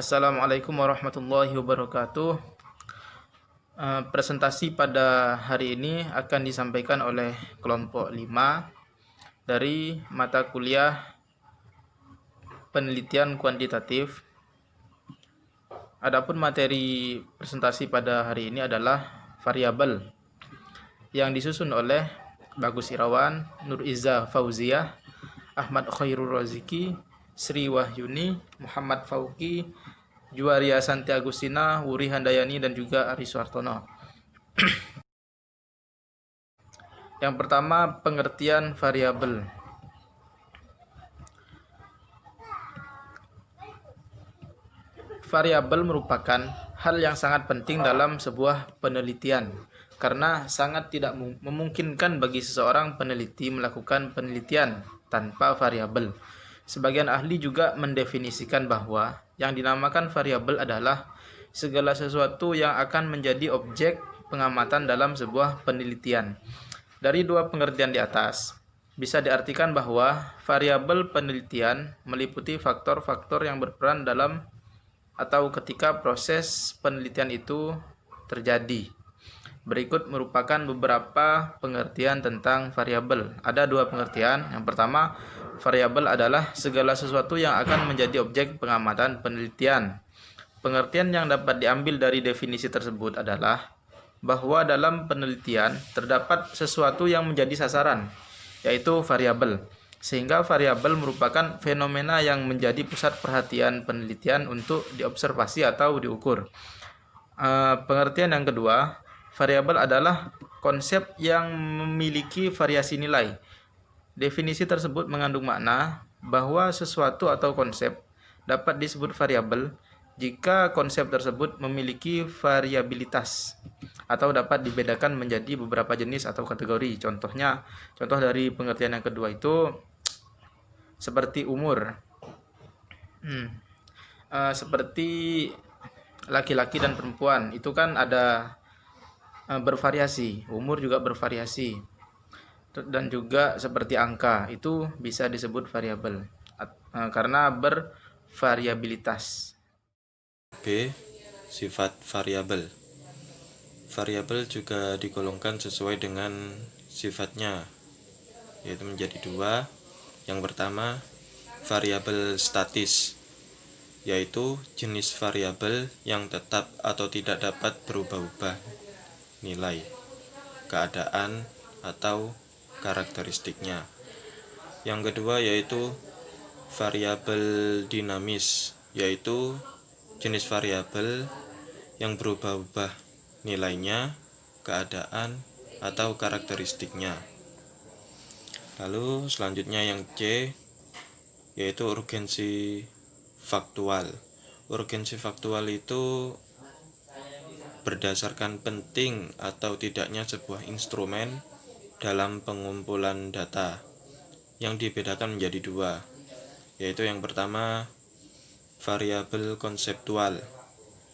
Assalamualaikum warahmatullahi wabarakatuh. Presentasi pada hari ini akan disampaikan oleh kelompok 5 dari mata kuliah penelitian kuantitatif. Adapun materi presentasi pada hari ini adalah variabel yang disusun oleh Bagus Irawan, Nur Iza Fauziyah, Ahmad Khairul Roziki, Sri Wahyuni, Muhammad Fauki, Juwaria Santi Agustina, Wuri Handayani, dan juga Ari Suartono. Yang pertama, pengertian variabel. Variabel merupakan hal yang sangat penting dalam sebuah penelitian karena sangat tidak memungkinkan bagi seseorang peneliti melakukan penelitian tanpa variabel. Sebagian ahli juga mendefinisikan bahwa yang dinamakan variabel adalah segala sesuatu yang akan menjadi objek pengamatan dalam sebuah penelitian. Dari dua pengertian di atas, bisa diartikan bahwa variabel penelitian meliputi faktor-faktor yang berperan dalam atau ketika proses penelitian itu terjadi. Berikut merupakan beberapa pengertian tentang variabel. Ada dua pengertian. Yang pertama, variabel adalah segala sesuatu yang akan menjadi objek pengamatan penelitian. Pengertian yang dapat diambil dari definisi tersebut adalah bahwa dalam penelitian terdapat sesuatu yang menjadi sasaran, yaitu variabel. Sehingga variabel merupakan fenomena yang menjadi pusat perhatian penelitian untuk diobservasi atau diukur. Pengertian yang kedua, variabel adalah konsep yang memiliki variasi nilai. Definisi tersebut mengandung makna bahwa sesuatu atau konsep dapat disebut variabel jika konsep tersebut memiliki variabilitas atau dapat dibedakan menjadi beberapa jenis atau kategori. Contoh dari pengertian yang kedua itu seperti umur. Seperti laki-laki dan perempuan itu kan ada bervariasi, umur juga bervariasi, dan juga seperti angka itu bisa disebut variabel karena bervariabilitas. B. Sifat variabel. Variabel juga digolongkan sesuai dengan sifatnya, yaitu menjadi dua. Yang pertama, variabel statis, yaitu jenis variabel yang tetap atau tidak dapat berubah-ubah nilai, keadaan, atau karakteristiknya. Yang kedua yaitu variabel dinamis, yaitu jenis variabel yang berubah-ubah nilainya, keadaan, atau karakteristiknya. Lalu selanjutnya yang C, yaitu urgensi faktual. Urgensi faktual itu berdasarkan penting atau tidaknya sebuah instrumen dalam pengumpulan data, yang dibedakan menjadi dua, yaitu yang pertama variabel konseptual,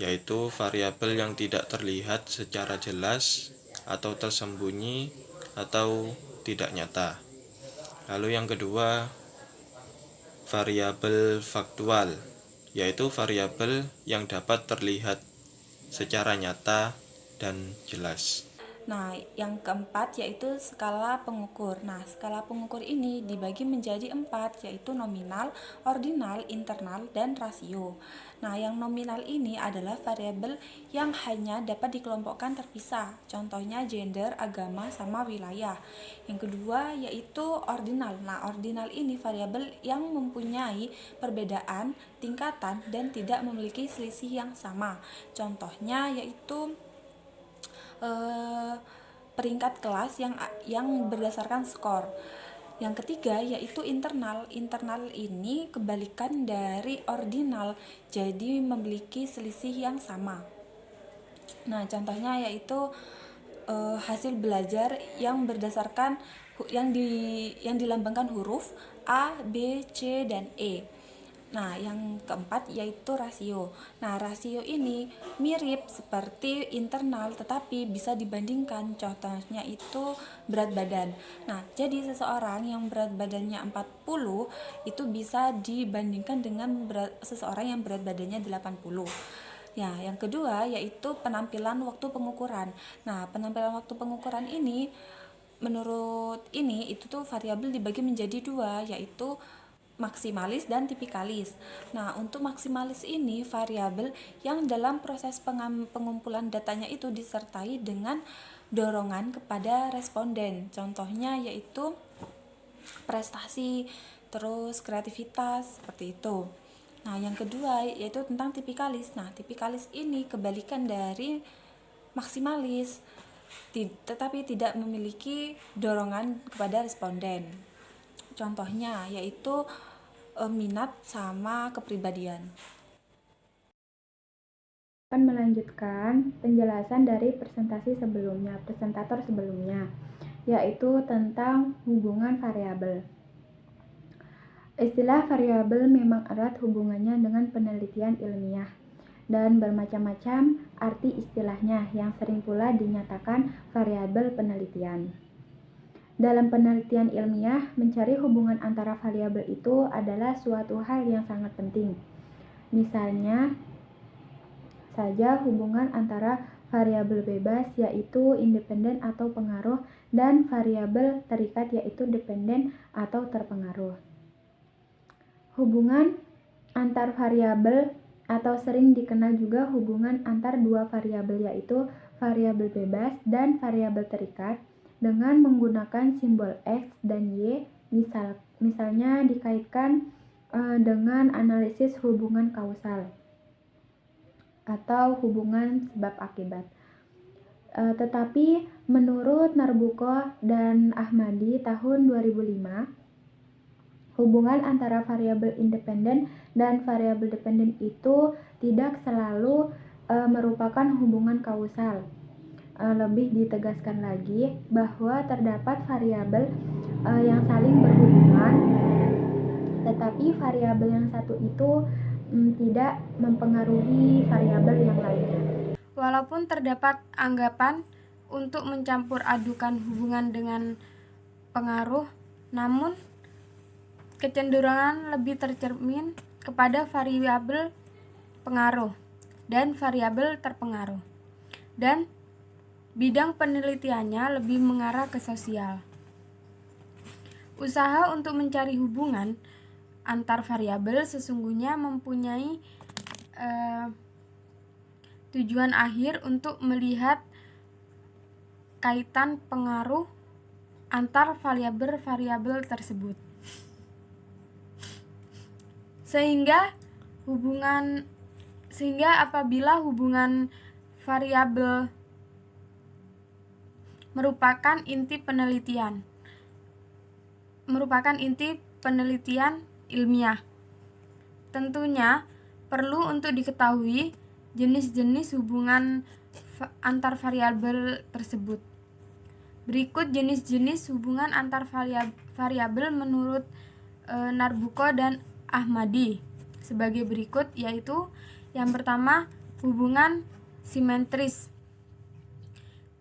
yaitu variabel yang tidak terlihat secara jelas atau tersembunyi atau tidak nyata. Lalu yang kedua, variabel faktual, yaitu variabel yang dapat terlihat secara nyata dan jelas. Nah, yang keempat yaitu skala pengukur. Nah, skala pengukur ini dibagi menjadi 4, yaitu nominal, ordinal, internal, dan rasio. Nah, yang nominal ini adalah variabel yang hanya dapat dikelompokkan terpisah. Contohnya gender, agama, sama wilayah. Yang kedua yaitu ordinal. Nah, ordinal ini variabel yang mempunyai perbedaan tingkatan dan tidak memiliki selisih yang sama. Contohnya yaitu peringkat kelas yang berdasarkan skor. Yang ketiga yaitu internal. Internal ini kebalikan dari ordinal, jadi memiliki selisih yang sama. Nah, contohnya yaitu hasil belajar yang berdasarkan yang dilambangkan huruf A, B, C, dan E. Nah, yang keempat yaitu rasio. Nah, rasio ini mirip seperti internal tetapi bisa dibandingkan. Contohnya itu berat badan. Nah, jadi seseorang yang berat badannya 40 itu bisa dibandingkan dengan seseorang yang berat badannya 80. Ya, yang kedua yaitu penampilan waktu pengukuran. Nah, penampilan waktu pengukuran ini menurut ini itu tuh variabel dibagi menjadi dua, yaitu maksimalis dan tipikalis. Nah, untuk maksimalis ini variabel yang dalam proses pengumpulan datanya itu disertai dengan dorongan kepada responden. Contohnya yaitu prestasi, terus kreativitas, seperti itu. Nah, yang kedua yaitu tentang tipikalis. Nah, tipikalis ini kebalikan dari maksimalis, tetapi tidak memiliki dorongan kepada responden. Contohnya yaitu minat sama kepribadian. Akan melanjutkan penjelasan dari presentator sebelumnya, yaitu tentang hubungan variabel. Istilah variabel memang erat hubungannya dengan penelitian ilmiah dan bermacam-macam arti istilahnya yang sering pula dinyatakan variabel penelitian. Dalam penelitian ilmiah, mencari hubungan antara variabel itu adalah suatu hal yang sangat penting. Misalnya saja hubungan antara variabel bebas yaitu independen atau pengaruh dan variabel terikat yaitu dependen atau terpengaruh. Hubungan antar variabel atau sering dikenal juga hubungan antar dua variabel yaitu variabel bebas dan variabel terikat dengan menggunakan simbol X dan Y, misalnya dikaitkan dengan analisis hubungan kausal atau hubungan sebab akibat. Tetapi menurut Narbuko dan Ahmadi tahun 2005, hubungan antara variabel independen dan variabel dependen itu tidak selalu merupakan hubungan kausal. Lebih ditegaskan lagi bahwa terdapat variabel yang saling berhubungan, tetapi variabel yang satu itu tidak mempengaruhi variabel yang lainnya. Walaupun terdapat anggapan untuk mencampur adukan hubungan dengan pengaruh, namun kecenderungan lebih tercermin kepada variabel pengaruh dan variabel terpengaruh, dan bidang penelitiannya lebih mengarah ke sosial. Usaha untuk mencari hubungan antar variabel sesungguhnya mempunyai tujuan akhir untuk melihat kaitan pengaruh antar variabel-variabel tersebut. Sehingga apabila hubungan variabel merupakan inti penelitian ilmiah. Tentunya perlu untuk diketahui jenis-jenis hubungan antar variabel tersebut. Berikut jenis-jenis hubungan antar variabel menurut Narbuko dan Ahmadi sebagai berikut, yaitu yang pertama, hubungan simetris.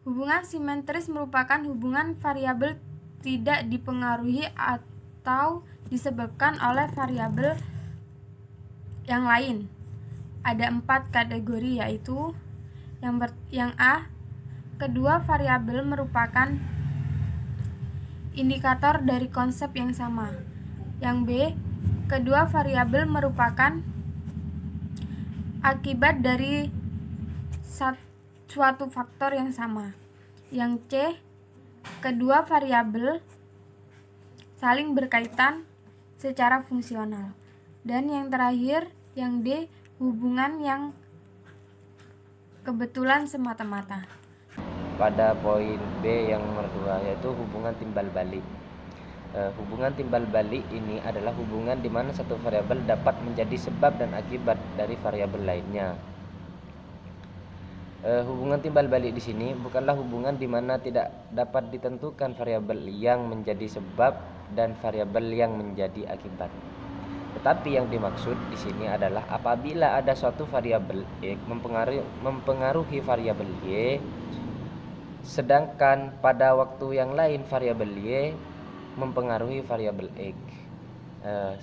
Hubungan simetris merupakan hubungan variabel tidak dipengaruhi atau disebabkan oleh variabel yang lain. Ada 4 kategori, yaitu yang A, kedua variabel merupakan indikator dari konsep yang sama. Yang B, kedua variabel merupakan akibat dari suatu faktor yang sama. Yang C, kedua variabel saling berkaitan secara fungsional. Dan yang terakhir, yang D, hubungan yang kebetulan semata-mata. Pada poin B yang nomor 2, yaitu hubungan timbal balik. Hubungan timbal balik ini adalah hubungan di mana satu variabel dapat menjadi sebab dan akibat dari variabel lainnya. Hubungan timbal balik di sini bukanlah hubungan di mana tidak dapat ditentukan variabel yang menjadi sebab dan variabel yang menjadi akibat. Tetapi yang dimaksud di sini adalah apabila ada suatu variabel X mempengaruhi variabel Y, sedangkan pada waktu yang lain variabel Y mempengaruhi variabel X.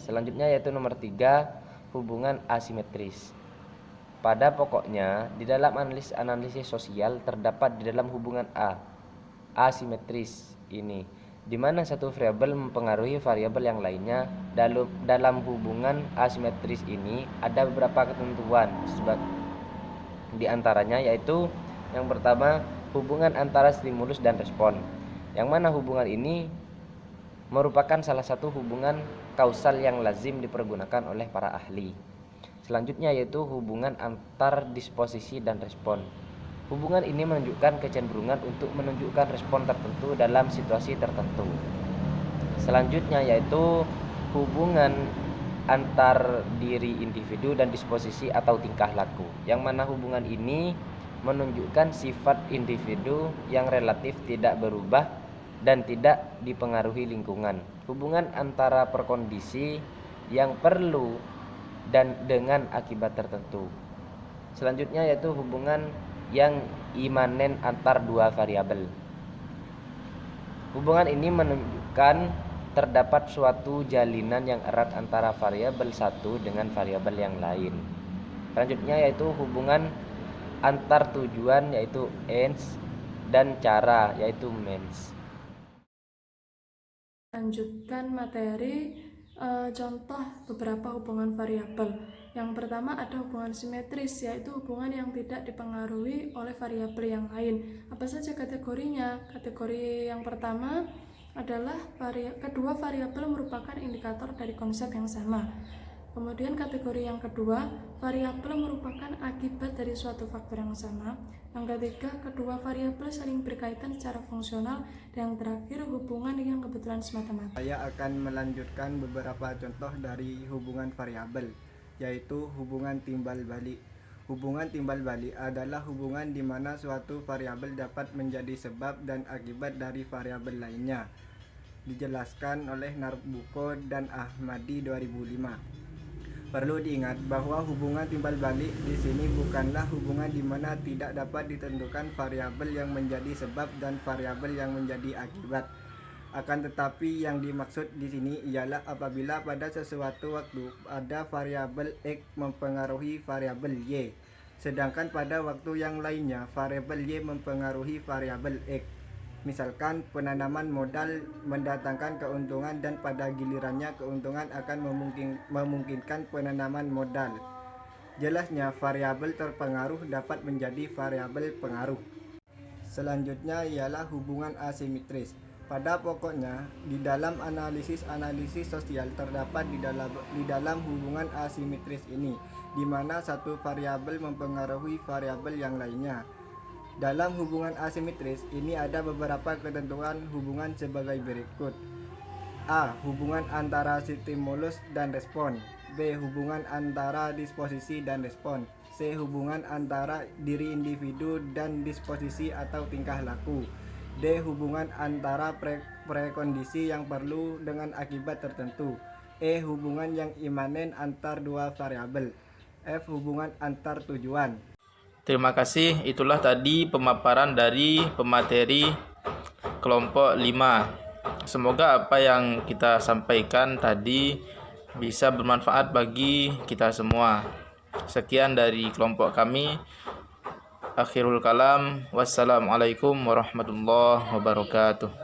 Selanjutnya yaitu nomor 3, hubungan asimetris. Pada pokoknya, di dalam analisis sosial terdapat di dalam hubungan asimetris ini, di mana satu variabel mempengaruhi variabel yang lainnya. Dalam hubungan asimetris ini ada beberapa ketentuan, di antaranya yaitu yang pertama, hubungan antara stimulus dan respon, yang mana hubungan ini merupakan salah satu hubungan kausal yang lazim dipergunakan oleh para ahli. Selanjutnya yaitu hubungan antar disposisi dan respon. Hubungan ini menunjukkan kecenderungan untuk menunjukkan respon tertentu dalam situasi tertentu. Selanjutnya yaitu hubungan antar diri individu dan disposisi atau tingkah laku, yang mana hubungan ini menunjukkan sifat individu yang relatif tidak berubah dan tidak dipengaruhi lingkungan. Hubungan antara perkondisi yang perlu dan dengan akibat tertentu. Selanjutnya yaitu hubungan yang imanen antar dua variabel. Hubungan ini menunjukkan terdapat suatu jalinan yang erat antara variabel satu dengan variabel yang lain. Selanjutnya yaitu hubungan antar tujuan yaitu ends dan cara yaitu means. Lanjutkan materi contoh beberapa hubungan variabel. Yang pertama ada hubungan simetris, yaitu hubungan yang tidak dipengaruhi oleh variabel yang lain. Apa saja kategorinya? Kategori yang pertama adalah kedua variabel merupakan indikator dari konsep yang sama. Kemudian kategori yang kedua, variabel merupakan akibat dari suatu faktor yang sama. Yang ketiga, kedua variabel saling berkaitan secara fungsional. Dan yang terakhir, hubungan yang kebetulan semata-mata. Saya akan melanjutkan beberapa contoh dari hubungan variabel, yaitu hubungan timbal balik. Hubungan timbal balik adalah hubungan di mana suatu variabel dapat menjadi sebab dan akibat dari variabel lainnya. Dijelaskan oleh Narbuko dan Ahmadi 2005. Perlu diingat bahwa hubungan timbal balik di sini bukanlah hubungan di mana tidak dapat ditentukan variabel yang menjadi sebab dan variabel yang menjadi akibat. Akan tetapi yang dimaksud di sini ialah apabila pada sesuatu waktu ada variabel X mempengaruhi variabel Y, sedangkan pada waktu yang lainnya variabel Y mempengaruhi variabel X. Misalkan penanaman modal mendatangkan keuntungan dan pada gilirannya keuntungan akan memungkinkan penanaman modal. Jelasnya variabel terpengaruh dapat menjadi variabel pengaruh. Selanjutnya ialah hubungan asimetris. Pada pokoknya di dalam analisis sosial terdapat di dalam hubungan asimetris ini, di mana satu variabel mempengaruhi variabel yang lainnya. Dalam hubungan asimetris ini ada beberapa ketentuan hubungan sebagai berikut. A. Hubungan antara stimulus dan respon. B. Hubungan antara disposisi dan respon. C. Hubungan antara diri individu dan disposisi atau tingkah laku. D. Hubungan antara prekondisi yang perlu dengan akibat tertentu. E. Hubungan yang imanen antar dua variabel. F. Hubungan antar tujuan. Terima kasih, itulah tadi pemaparan dari pemateri kelompok 5. Semoga apa yang kita sampaikan tadi bisa bermanfaat bagi kita semua. Sekian dari kelompok kami. Akhirul kalam. Wassalamualaikum warahmatullahi wabarakatuh.